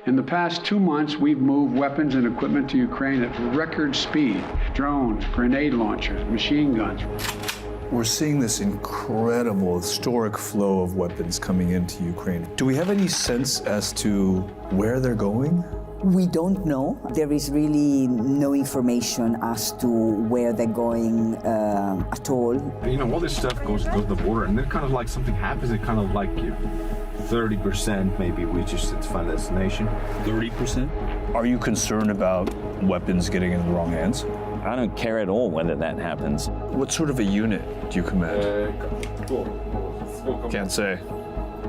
In the past 2 months, we've moved weapons and equipment to Ukraine at record speed. Drones, grenade launchers, machine guns. We're seeing this incredible, historic flow of weapons coming into Ukraine. Do we have any sense as to where they're going? We don't know. There is really no information as to where they're going at all. You know, all this stuff goes to the border, and then kind of like something happens, it kind of like 30% maybe reaches its final destination. 30%? Are you concerned about weapons getting in the wrong hands? I don't care at all whether that happens. What sort of a unit do you command? Can't say.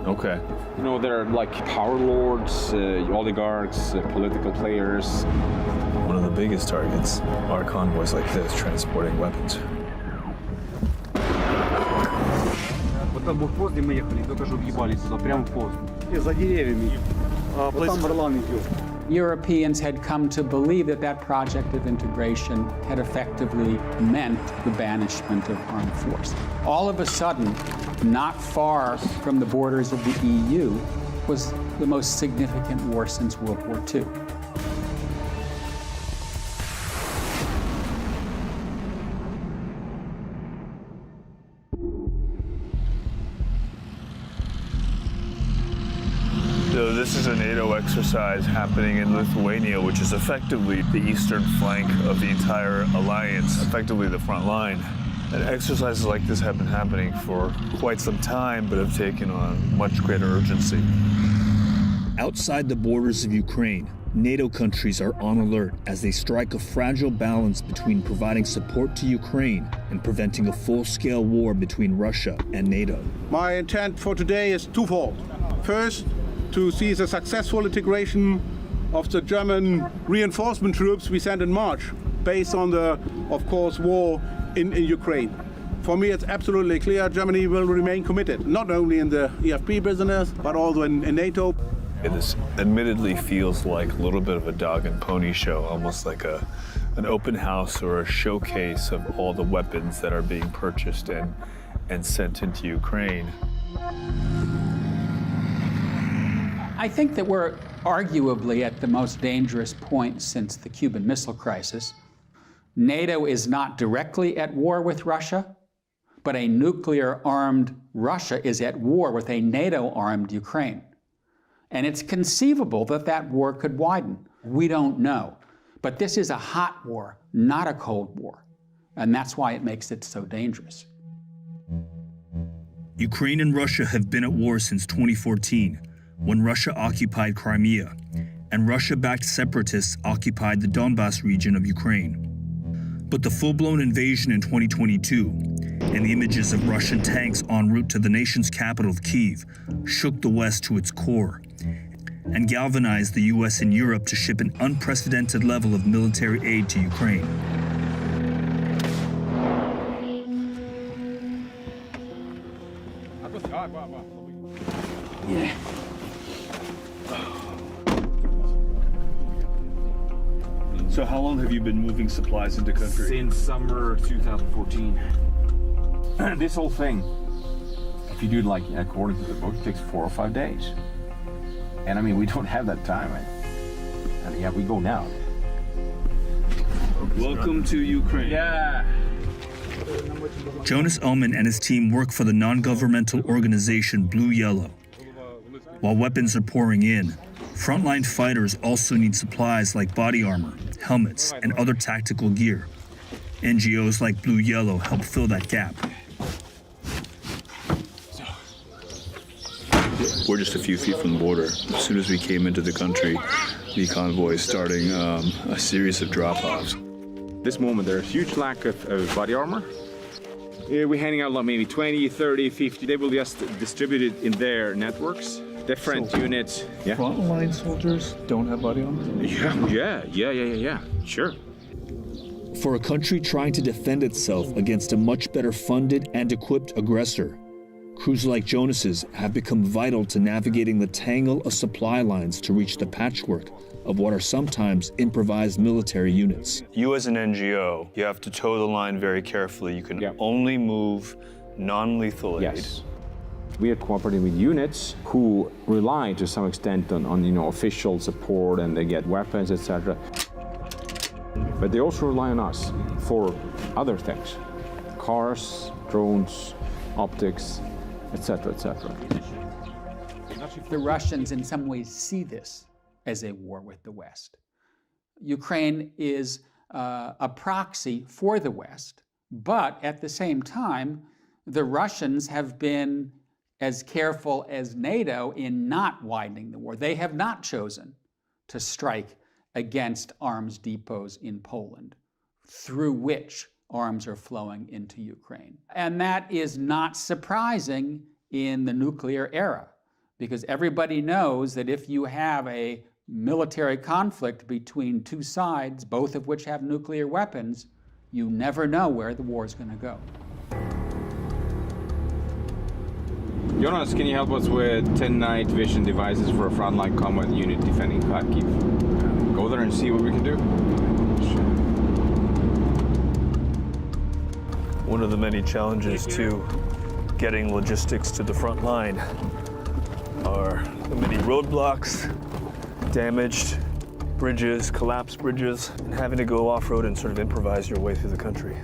Okay. You know, there are like power lords, oligarchs, political players. One of the biggest targets are convoys like this transporting weapons. Вот там блокпост, где мы ехали, только что въебались туда, прямо в пост. И за деревьями. Вот там Варлам идет. Europeans had come to believe that that project of integration had effectively meant the banishment of armed force. All of a sudden, not far from the borders of the EU, was the most significant war since World War II. So this is a NATO exercise happening in Lithuania, which is effectively the eastern flank of the entire alliance, effectively the front line. And exercises like this have been happening for quite some time, but have taken on much greater urgency. Outside the borders of Ukraine, NATO countries are on alert as they strike a fragile balance between providing support to Ukraine and preventing a full-scale war between Russia and NATO. My intent for today is twofold. First, to see the successful integration of the German reinforcement troops we sent in March, based on the, of course, war in Ukraine. For me, it's absolutely clear Germany will remain committed, not only in the EFP business, but also in NATO. This admittedly feels like a little bit of a dog and pony show, almost like an open house or a showcase of all the weapons that are being purchased and sent into Ukraine. I think that we're arguably at the most dangerous point since the Cuban Missile Crisis. NATO is not directly at war with Russia, but a nuclear-armed Russia is at war with a NATO-armed Ukraine. And it's conceivable that that war could widen. We don't know. But this is a hot war, not a cold war. And that's why it makes it so dangerous. Ukraine and Russia have been at war since 2014, when Russia occupied Crimea, and Russia-backed separatists occupied the Donbas region of Ukraine. But the full-blown invasion in 2022 and the images of Russian tanks en route to the nation's capital of Kyiv shook the West to its core and galvanized the US and Europe to ship an unprecedented level of military aid to Ukraine. Yeah. So how long have you been moving supplies into country? Since summer 2014. This whole thing, if you do it like according to the book, it takes 4 or 5 days. And I mean, we don't have that time. And yeah, we go now. Welcome to Ukraine. Yeah. Jonas Ullman and his team work for the non-governmental organization Blue Yellow. While weapons are pouring in, frontline fighters also need supplies like body armor, helmets, and other tactical gear. NGOs like Blue Yellow help fill that gap. We're just a few feet from the border. As soon as we came into the country, the convoy is starting a series of drop-offs. This moment, there's a huge lack of body armor. We're handing out like maybe 20, 30, 50. They will just distribute it in their networks. Different units. Yeah. Frontline soldiers don't have body armor? Yeah. Sure. For a country trying to defend itself against a much better funded and equipped aggressor, crews like Jonas's have become vital to navigating the tangle of supply lines to reach the patchwork of what are sometimes improvised military units. You as an NGO, you have to toe the line very carefully. You can only move non-lethal aid. Yes. We are cooperating with units who rely to some extent on official support, and they get weapons, etc. But they also rely on us for other things: cars, drones, optics, etc., etc. The Russians in some ways see this as a war with the West. Ukraine is a proxy for the West, but at the same time, the Russians have been as careful as NATO in not widening the war. They have not chosen to strike against arms depots in Poland, through which arms are flowing into Ukraine. And that is not surprising in the nuclear era, because everybody knows that if you have a military conflict between two sides, both of which have nuclear weapons, you never know where the war is going to go. Jonas, can you help us with 10 night vision devices for a frontline combat unit defending Kharkiv? Go there and see what we can do. One of the many challenges to getting logistics to the front line are the many roadblocks, damaged bridges, collapsed bridges, and having to go off-road and sort of improvise your way through the country.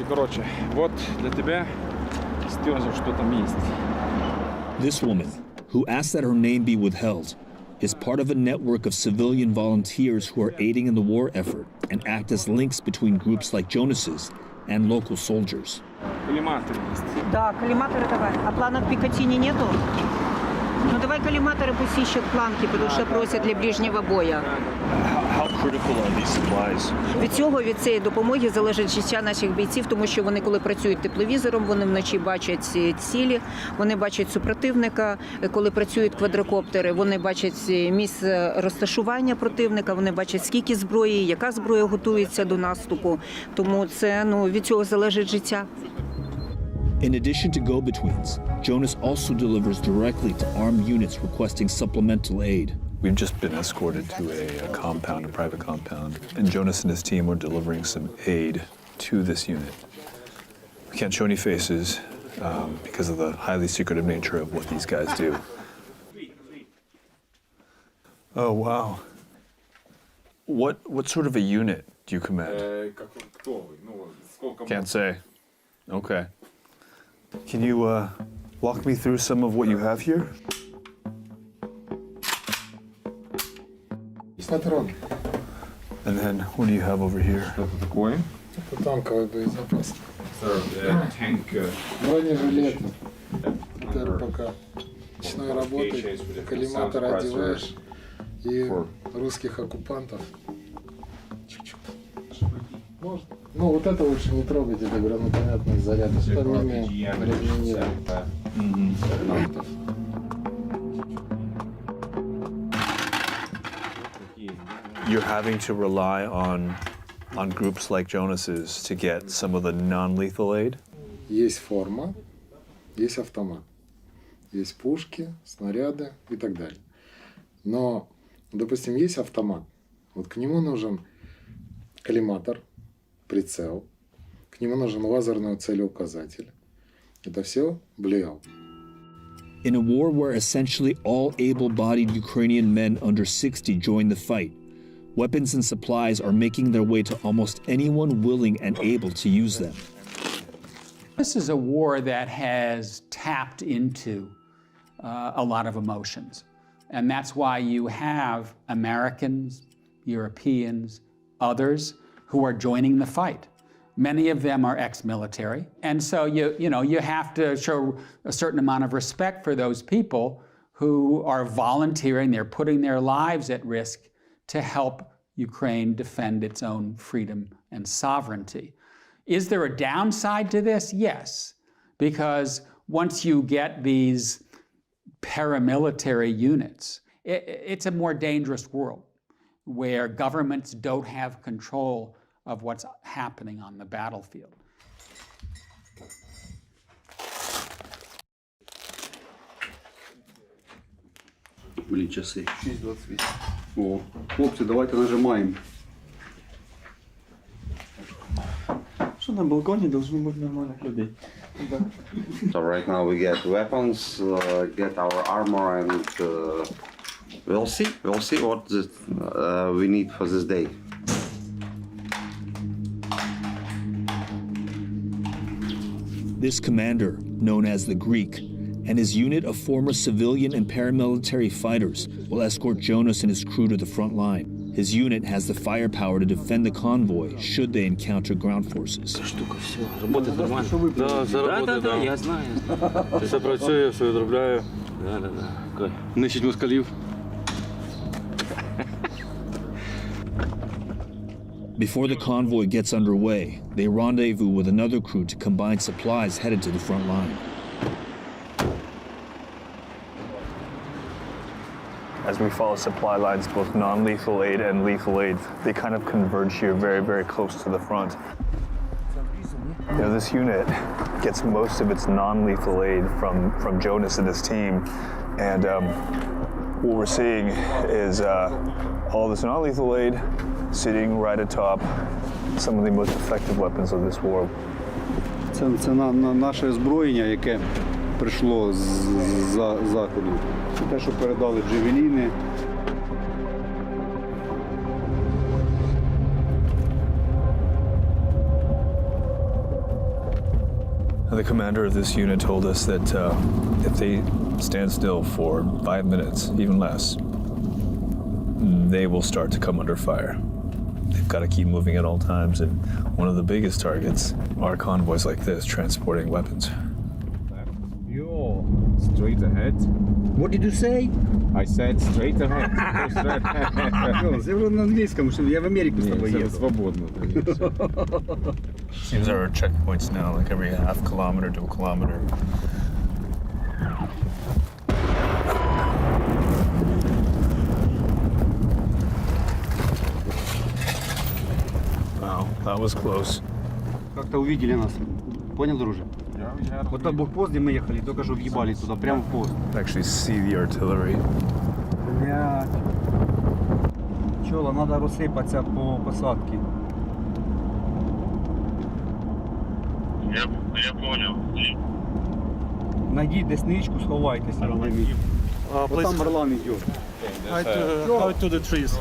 Короче, вот для тебя, Стёза, что там есть. This woman, who asked that her name be withheld, is part of a network of civilian volunteers who are aiding in the war effort and act as links between groups like Jonas's and local soldiers. Коллиматоры есть. Да, коллиматоры давай. А планок Пикатини нету? Ну давай коллиматоры пусть ищут планки, потому что просят для ближнего боя. How critical are these supplies? Від цієї допомоги залежить життя наших бійців, тому що вони, коли працюють тепловізором, вони вночі бачать цілі, вони бачать супротивника. Коли працюють квадрокоптери, вони бачать місце розташування противника, вони бачать, скільки зброї, яка зброя готується до наступу. Тому це, від цього залежить життя. In addition to go-betweens, Jonas also delivers directly to armed units requesting supplemental aid. We've just been escorted to a compound, a private compound, and Jonas and his team were delivering some aid to this unit. We can't show any faces because of the highly secretive nature of what these guys do. Oh, wow. What sort of a unit do you command? Can't say. Okay. Can you walk me through some of what you have here? And then what do you have over here? Что-то такое? Это танковый боезапас. Tank. Бронежилеты. Это РПК. Ночной работы, коллиматор одеваешь и русских оккупантов. Чуть-чуть. Можно? Ну, вот это лучше не трогать, это гранатометный заряд. Остальными разминируют. You're having to rely on groups like Jonas's to get some of the non-lethal aid? Есть форма, есть автомат. Есть пушки, снаряды и так далее. Но, допустим, есть автомат. Вот к нему нужен коллиматор, прицел. К нему нужен лазерный целеуказатель. Это все блеял. In a war where essentially all able-bodied Ukrainian men under 60 join the fight, weapons and supplies are making their way to almost anyone willing and able to use them. This is a war that has tapped into a lot of emotions. And that's why you have Americans, Europeans, others who are joining the fight. Many of them are ex-military. And so you have to show a certain amount of respect for those people who are volunteering, they're putting their lives at risk to help Ukraine defend its own freedom and sovereignty. Is there a downside to this? Yes, because once you get these paramilitary units, it's a more dangerous world where governments don't have control of what's happening on the battlefield. Блін, часи. 6:28. О, хлопці, давайте нажимаємо. Що на балконі должно бути нормальних людей. So right now we get weapons, get our armor, and we'll see what we need for this day. This commander, known as the Greek, and his unit of former civilian and paramilitary fighters will escort Jonas and his crew to the front line. His unit has the firepower to defend the convoy should they encounter ground forces. Штука, все, робота нормально. Да, все робота, я знаю. Все працює, все відробляю. Да. Нищить москалів. Before the convoy gets underway, they rendezvous with another crew to combine supplies headed to the front line. As we follow supply lines, both non-lethal aid and lethal aid, they kind of converge here very, very close to the front. You know, this unit gets most of its non-lethal aid from Jonas and his team, and what we're seeing is all this non-lethal aid sitting right atop some of the most effective weapons of this war. Це наше озброєння, яке прийшло з заходу. Це те, що передали джевеліни. The commander of this unit told us that if they stand still for 5 minutes, even less, they will start to come under fire. They've got to keep moving at all times, and one of the biggest targets are convoys like this transporting weapons. Yo, straight ahead. What did you say? I said straight ahead. Це вже на англійському, що я в Америку з тобою їду. Свободно. Seems there are checkpoints now, like every half kilometer to a kilometer. Wow, that was close. Как-то увидели нас. Понял, друже? Вот там блокпост, где мы ехали, только что въебали туда, прямо в пост. Actually see the artillery. Блядь. Чола, надо розсипатися по посадці. Я понял. Найдіть десничку, сховайтеся. Вот там Орлан йде. Out to the trees.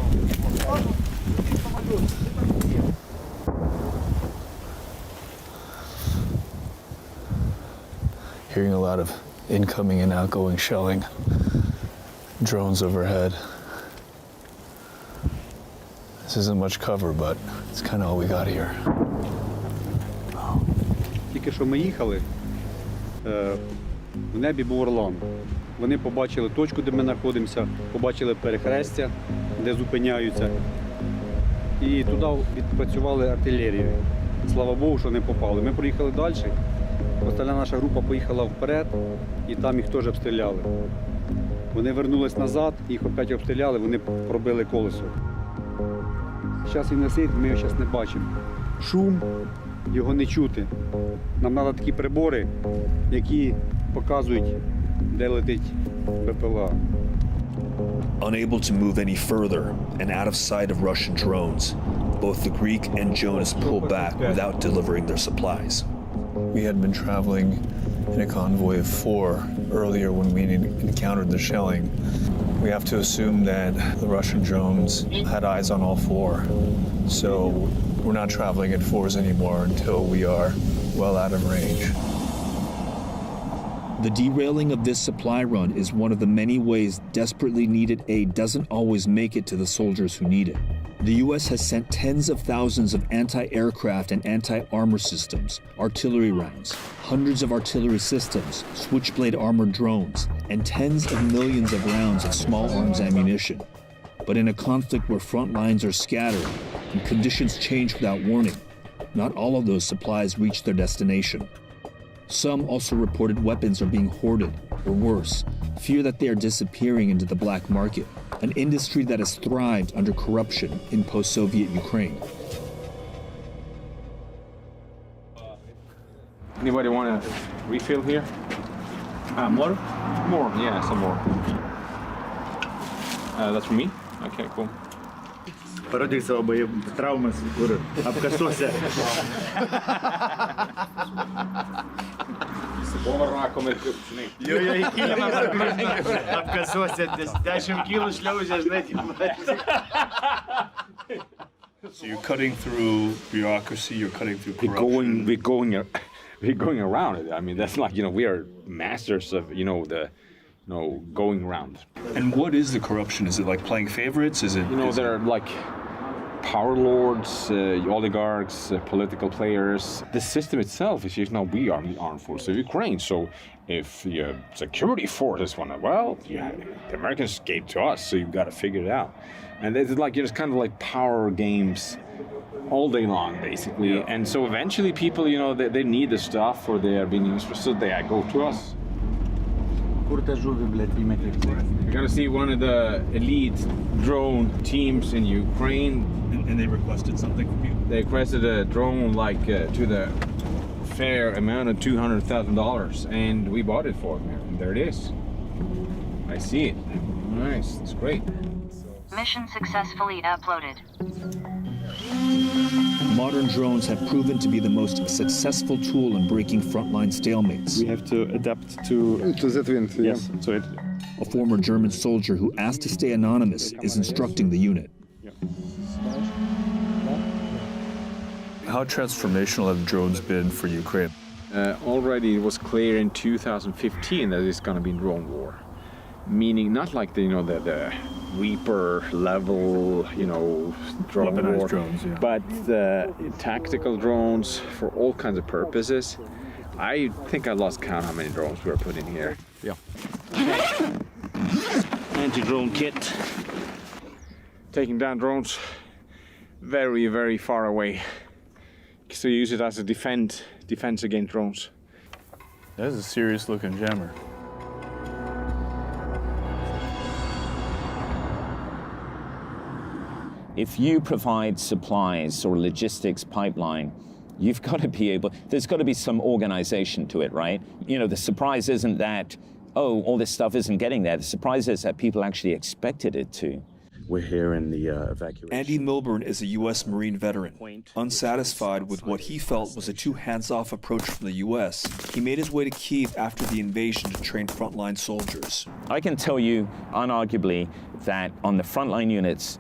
Hearing a lot of incoming and outgoing shelling. Drones overhead. This isn't much cover, but it's kind of all we got here. Тільки що ми їхали, в небі був Орлан. Вони побачили точку, де ми знаходимося, побачили перехрестя, де зупиняються. І туди відпрацювали артилерію. Слава Богу, що не попали. Ми проїхали далі. Остальна наша група поїхала вперед, і там їх теж обстріляли. Вони вернулись назад, їх опять обстріляли, вони пробили колесо. Зараз він висить, ми його зараз не бачимо. Шум, його не чути. Нам треба такі прибори, які показують, де летить БПЛА. Unable to move any further and out of sight of Russian drones, both the Greek and Jonas pull back without delivering their supplies. We had been traveling in a convoy of 4 earlier when we encountered the shelling. We have to assume that the Russian drones had eyes on all 4. So we're not traveling at 4s anymore until we are well out of range. The derailing of this supply run is one of the many ways desperately needed aid doesn't always make it to the soldiers who need it. The U.S. has sent tens of thousands of anti-aircraft and anti-armor systems, artillery rounds, hundreds of artillery systems, switchblade armored drones, and tens of millions of rounds of small arms ammunition. But in a conflict where front lines are scattered and conditions change without warning, not all of those supplies reach their destination. Some also reported weapons are being hoarded, or worse, fear that they are disappearing into the black market, an industry that has thrived under corruption in post-Soviet Ukraine. Anybody want to refill here? More? More, yeah, some more. That's for me? Okay, cool. Родился обоим травмы, обкосился. Обкосился, 10 кило шлёвся, знаете. So you're cutting through bureaucracy, you're cutting through corruption. We're going around it. I mean, that's like, we are masters of, going around. And what is the corruption? Is it like playing favorites? Is it? There are like power lords, oligarchs, political players. The system itself is just we are the armed forces of Ukraine. So if the security forces want to, the Americans gave to us, so you've got to figure it out. And it's like it's kind of like power games all day long, basically. Yeah. And so eventually people, they need the stuff or they are being used, so they go to us. You're gonna see one of the elite drone teams in Ukraine. And they requested something from you? They requested a drone to the fair amount of $200,000, and we bought it for them. And there it is. I see it. Nice, that's great. Mission successfully uploaded. Modern drones have proven to be the most successful tool in breaking frontline stalemates. We have to adapt to that wind. Yes. So A former German soldier who asked to stay anonymous is instructing the unit. How transformational have drones been for Ukraine? Already it was clear in 2015 that it's going to be drone war. Meaning not like the Reaper level, drone Weaponized war, drones, yeah. but tactical drones for all kinds of purposes. I think I lost count how many drones we were putting here. Yeah. Anti-drone kit. Taking down drones very, very far away. So you use it as a defense against drones. That is a serious looking jammer. If you provide supplies or logistics pipeline, you've got to be able, there's got to be some organization to it, right? The surprise isn't that, all this stuff isn't getting there. The surprise is that people actually expected it to. We're here in the evacuation. Andy Milburn is a U.S. Marine veteran. Unsatisfied with what he felt was a too hands-off approach from the U.S., he made his way to Kyiv after the invasion to train frontline soldiers. I can tell you unarguably that on the frontline units,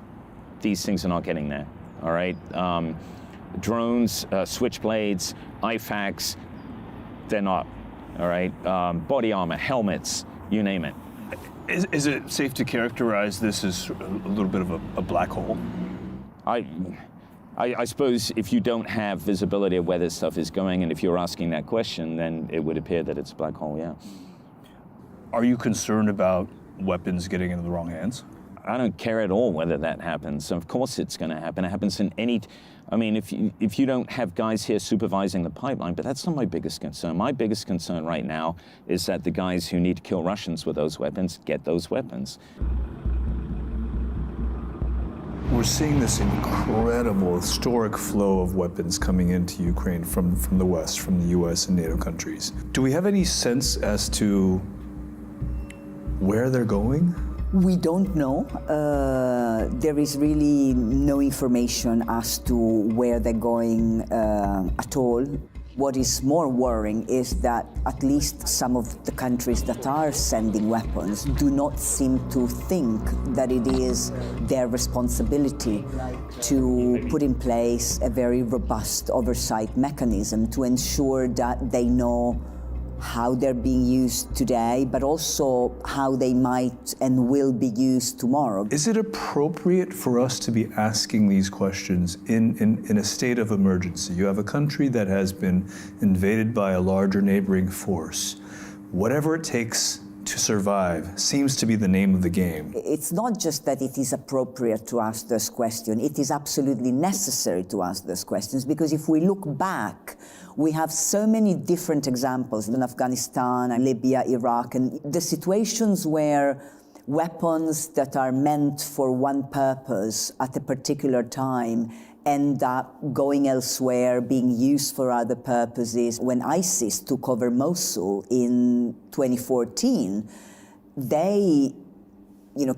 these things are not getting there, all right? Drones, switchblades, IFACs, they're not, all right? Body armor, helmets, you name it. Is it safe to characterize this as a little bit of a black hole? I suppose if you don't have visibility of where this stuff is going, and if you're asking that question, then it would appear that it's a black hole, yeah. Are you concerned about weapons getting into the wrong hands? I don't care at all whether that happens. So of course it's going to happen. It happens in if you don't have guys here supervising the pipeline, but that's not my biggest concern. My biggest concern right now is that the guys who need to kill Russians with those weapons get those weapons. We're seeing this incredible, historic flow of weapons coming into Ukraine from the West, from the US and NATO countries. Do we have any sense as to where they're going? We don't know. There is really no information as to where they're going at all. What is more worrying is that at least some of the countries that are sending weapons do not seem to think that it is their responsibility to put in place a very robust oversight mechanism to ensure that they know how they're being used today, but also how they might and will be used tomorrow. Is it appropriate for us to be asking these questions in a state of emergency? You have a country that has been invaded by a larger neighboring force. Whatever it takes to survive seems to be the name of the game. It's not just that it is appropriate to ask this question, it is absolutely necessary to ask these questions, because if we look back, we have so many different examples in Afghanistan, Libya, Iraq, and the situations where weapons that are meant for one purpose at a particular time end up going elsewhere, being used for other purposes. When ISIS took over Mosul in 2014, they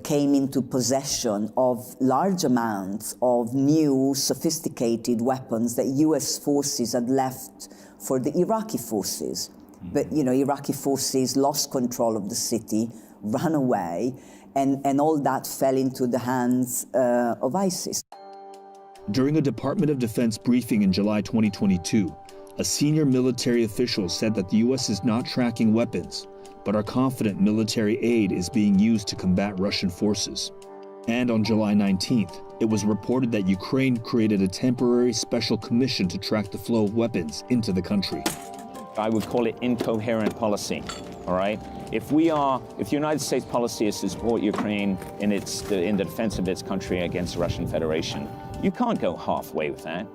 came into possession of large amounts of new sophisticated weapons that US forces had left for the Iraqi forces. But, Iraqi forces lost control of the city, ran away, and all that fell into the hands of ISIS. During a Department of Defense briefing in July 2022, a senior military official said that the U.S. is not tracking weapons, but are confident military aid is being used to combat Russian forces. And on July 19th, it was reported that Ukraine created a temporary special commission to track the flow of weapons into the country. I would call it incoherent policy, all right? If the United States policy is to support Ukraine in the defense of its country against the Russian Federation, you can't go halfway with that.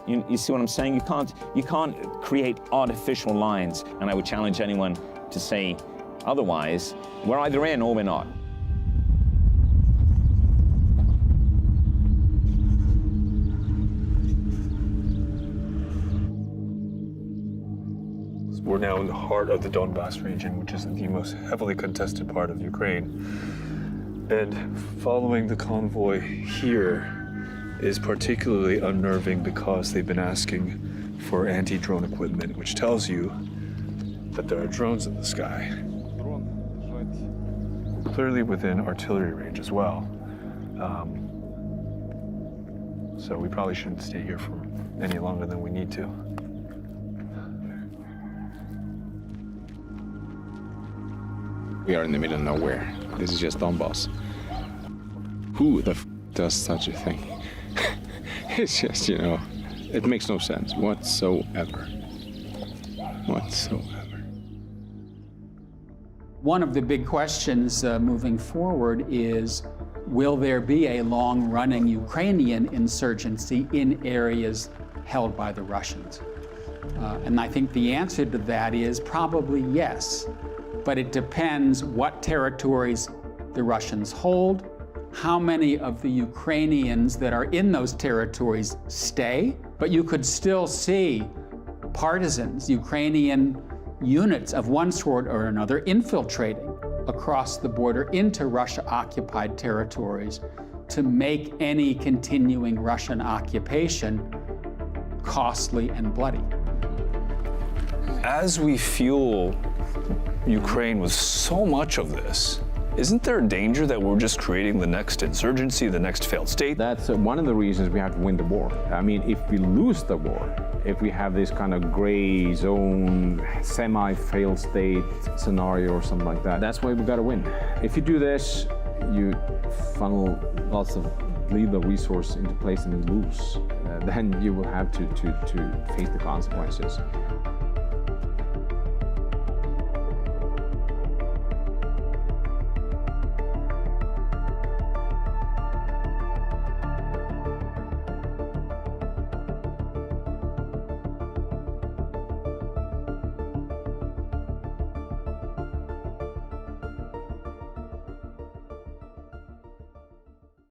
You see what I'm saying? You can't create artificial lines, and I would challenge anyone to say otherwise. We're either in or we're not. We're now in the heart of the Donbas region, which is the most heavily contested part of Ukraine. And following the convoy here is particularly unnerving because they've been asking for anti-drone equipment, which tells you that there are drones in the sky. Clearly within artillery range as well. So we probably shouldn't stay here for any longer than we need to. We are in the middle of nowhere. This is just Donbass. Who the f does such a thing? It's just, it makes no sense whatsoever. Whatsoever. One of the big questions moving forward is, will there be a long-running Ukrainian insurgency in areas held by the Russians? And I think the answer to that is probably yes. But it depends what territories the Russians hold, how many of the Ukrainians that are in those territories stay. But you could still see partisans, Ukrainian units of one sort or another, infiltrating across the border into Russia-occupied territories to make any continuing Russian occupation costly and bloody. As we fuel Ukraine with so much of this, isn't there a danger that we're just creating the next insurgency, the next failed state? That's one of the reasons we have to win the war. I mean, if we lose the war, if we have this kind of gray zone, semi-failed state scenario or something like that, that's why we got to win. If you do this, you funnel lots of lethal resource into place and lose. Then you will have to face the consequences.